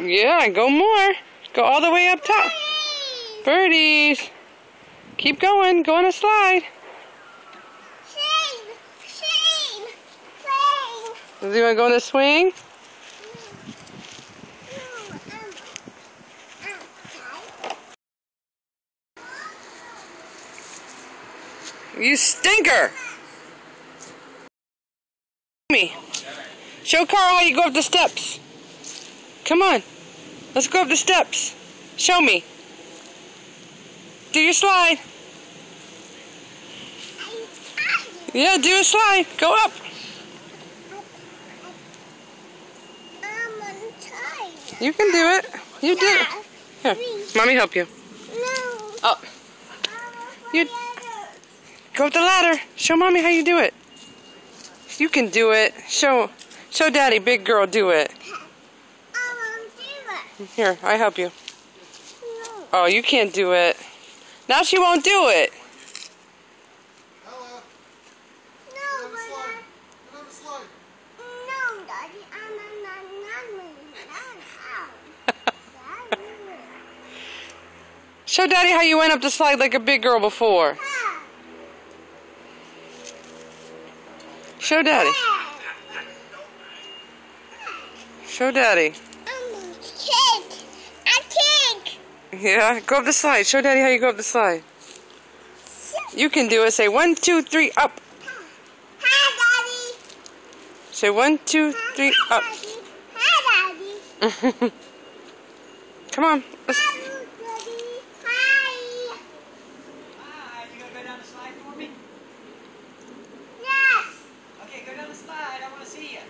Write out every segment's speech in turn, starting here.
Yeah, go more. Go all the way up top. Birdies. Keep going. Go on a slide. Do you want to go on the swing? You stinker! Me. Show Carl how you go up the steps. Come on. Let's go up the steps. Show me. Do your slide. Yeah, do a slide. Go up. You can do it. You do it. Here, Mommy help you. Oh. You go up the ladder. Show Mommy how you do it. You can do it. Show Daddy, big girl, do it. Here, I help you. Oh, you can't do it. Now she won't do it. Show Daddy how you went up the slide like a big girl before. Show Daddy. Show Daddy. Yeah, go up the slide. Show Daddy how you go up the slide. You can do it. Say 1, 2, 3, up. Hi, Daddy. Say 1, 2, 3, up. Hi, Daddy. Come on. Let's... Hi. Hi, you gonna go down the slide for me? Yes. Okay, go down the slide. I want to see you.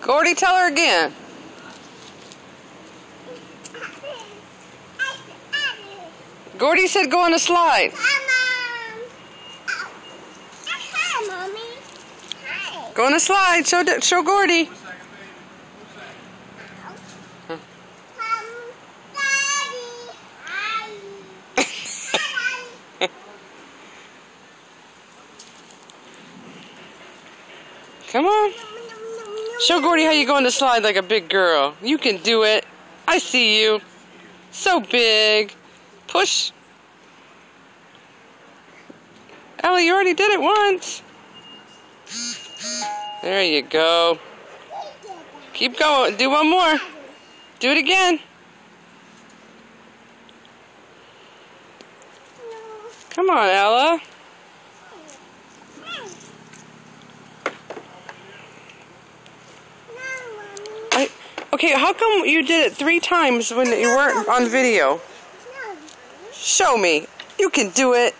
Gordy, tell her again. Gordy said go on the slide. Hi, Mommy. Hi. Go on the slide. Show Gordy. Daddy. Hi. Hi, Come on. Daddy. Show Gordy how you go on the slide like a big girl. You can do it. I see you. So big. Push. Ellie, you already did it once. There you go. Keep going. Do one more. Do it again. Come on, Ella. Okay, how come you did it 3 times when you weren't on video? Show me. You can do it.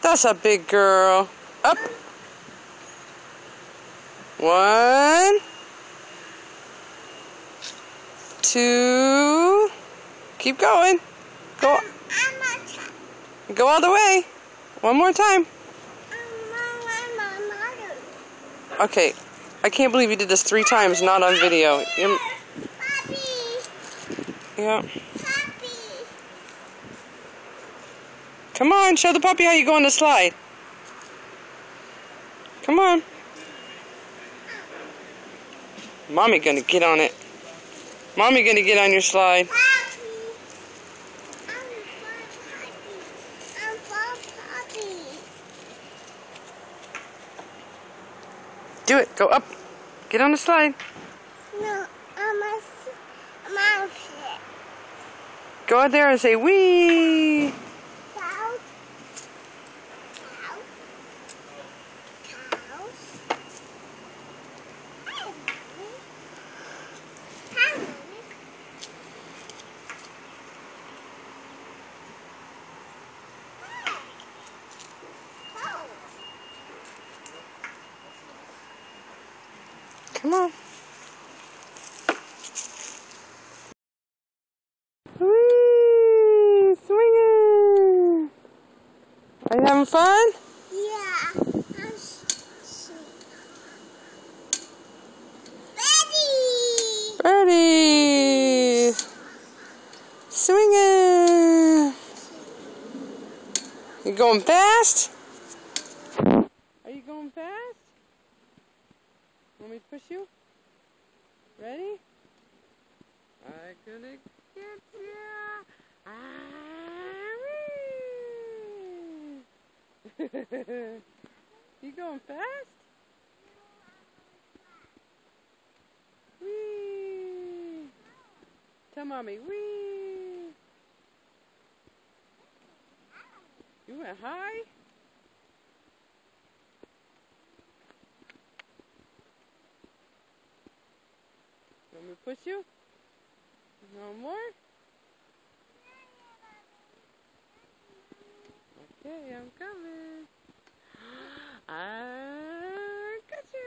That's a big girl. Up. 1, 2. Keep going. Go all the way. One more time. Okay. I can't believe you did this 3 times, not on video. Yeah. Come on, show the puppy how you go on the slide. Come on. Mommy gonna get on it. Mommy gonna get on your slide. Do it. Go up. Get on the slide. No, I'm a mouse. Go out there and say, wee. Cow. Come on. Whee! Swing having fun? Yeah. Ready. Birdie! Swinging! You going fast? Are you going fast? Want me to push you? Ready? I'm gonna get you! You going fast? Whee! Tell mommy, whee! You went high? Want me to push you? No more? Okay, I'm coming. I got you!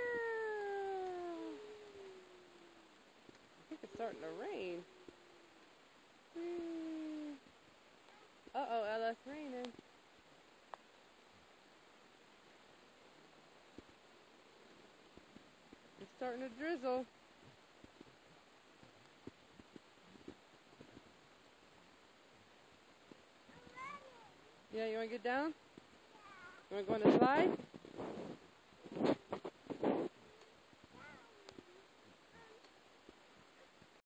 I think it's starting to rain. Uh-oh, Ella, it's raining. It's starting to drizzle. Yeah, you want to get down? You want to go on the slide?